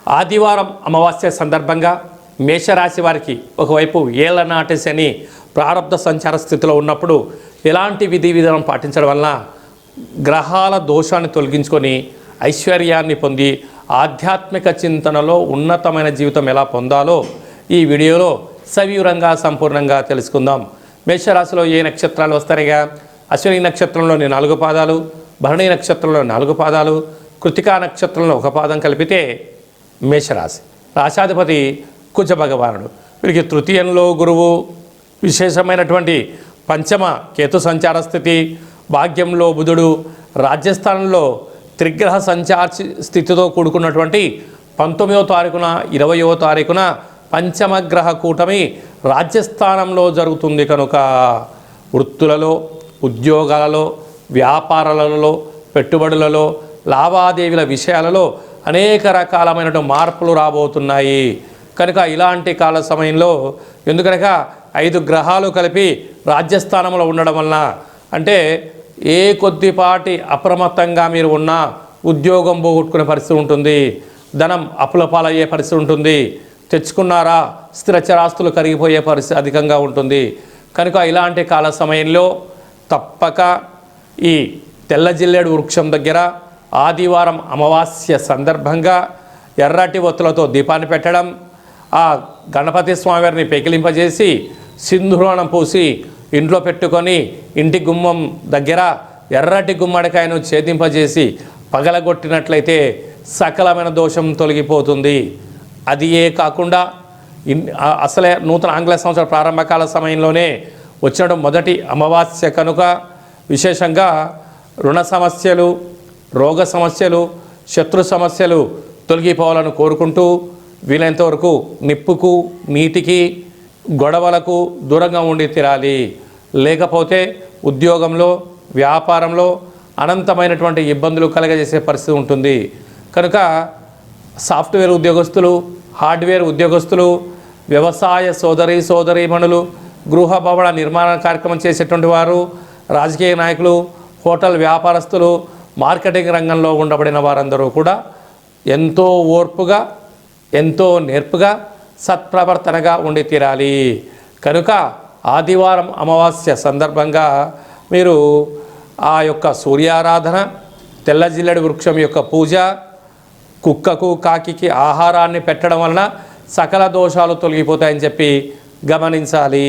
ఆదివారం అమావాస్య సందర్భంగా మేషరాశి వారికి ఒకవైపు ఏళ్లనాటి శని ప్రారంభ సంచార స్థితిలో ఉన్నప్పుడు ఎలాంటి విధి విధానం పాటించడం వలన గ్రహాల దోషాన్ని తొలగించుకొని ఐశ్వర్యాన్ని పొంది ఆధ్యాత్మిక చింతనలో ఉన్నతమైన జీవితం ఎలా పొందాలో ఈ వీడియోలో సవివరంగా సంపూర్ణంగా తెలుసుకుందాం. మేషరాశిలో ఏ నక్షత్రాలు వస్తాయిగా? అశ్విని నక్షత్రంలోని 4 పాదాలు, భరణి నక్షత్రంలో 4 పాదాలు, కృతికా నక్షత్రంలో 1 పాదం కలిపితే మేషరాశి. రాశాధిపతి కుజ భగవానుడు. వీరికి తృతీయంలో గురువు, విశేషమైనటువంటి పంచమ కేతు సంచార స్థితి, భాగ్యంలో బుధుడు, రాజ్యస్థానంలో త్రిగ్రహ సంచార స్థితితో కూడుకున్నటువంటి 19వ తారీఖున 20వ తారీఖున పంచమగ్రహ కూటమి రాజ్యస్థానంలో జరుగుతుంది. కనుక వృత్తులలో, ఉద్యోగాలలో, వ్యాపారాలలో, పెట్టుబడులలో, లావాదేవీల విషయాలలో అనేక రకాలమైనటువంటి మార్పులు రాబోతున్నాయి. కనుక ఇలాంటి కాల సమయంలో ఎందుకనక 5 గ్రహాలు కలిపి రాజ్యస్థానంలో ఉండడం వలన అంటే ఏ కొద్దిపాటి అప్రమత్తంగా మీరు ఉన్నా ఉద్యోగం పోగొట్టుకునే పరిస్థితి ఉంటుంది, ధనం అప్పుల పాలయ్యే పరిస్థితి ఉంటుంది, తెచ్చుకున్నారా స్థిరచరాస్తులు కరిగిపోయే పరిస్థితి అధికంగా ఉంటుంది. కనుక ఇలాంటి కాల సమయంలో తప్పక ఈ తెల్ల జిల్లేడు వృక్షం దగ్గర ఆదివారం అమావాస్య సందర్భంగా ఎర్రటి ఒత్తులతో దీపాన్ని పెట్టడం, ఆ గణపతి స్వామివారిని పెకిలింపజేసి సింధూరాణం పూసి ఇంట్లో పెట్టుకొని ఇంటి గుమ్మం దగ్గర ఎర్రటి గుమ్మడికాయను ఛేదింపజేసి పగలగొట్టినట్లయితే సకలమైన దోషం తొలగిపోతుంది. అది ఏ కాకుండా అసలే నూతన ఆంగ్ల సంవత్సర ప్రారంభకాల సమయంలోనే వచ్చిన మొదటి అమావాస్య కనుక విశేషంగా రుణ సమస్యలు, రోగ సమస్యలు, శత్రు సమస్యలు తొలగిపోవాలని కోరుకుంటూ వీలైనంతవరకు నిప్పుకు, నీటికి, గొడవలకు దూరంగా ఉండి తీరాలి. లేకపోతే ఉద్యోగంలో, వ్యాపారంలో అనంతమైనటువంటి ఇబ్బందులు కలగజేసే పరిస్థితి ఉంటుంది. కనుక సాఫ్ట్వేర్ ఉద్యోగస్తులు, హార్డ్వేర్ ఉద్యోగస్తులు, వ్యవసాయ సోదరీమణులు, గృహ భవన నిర్మాణ కార్యక్రమం చేసేటువంటి వారు, రాజకీయ నాయకులు, హోటల్ వ్యాపారస్తులు, మార్కెటింగ్ రంగంలో ఉండబడిన వారందరూ కూడా ఎంతో ఓర్పుగా, ఎంతో నేర్పుగా, సత్ప్రవర్తనగా ఉండి తీరాలి. కనుక ఆదివారం అమావాస్య సందర్భంగా మీరు ఆ యొక్క సూర్యారాధన, తెల్ల జిల్లెడు వృక్షం యొక్క పూజ, కుక్కకు, కాకికి ఆహారాన్ని పెట్టడం వలన సకల దోషాలు తొలగిపోతాయని చెప్పి గమనించాలి.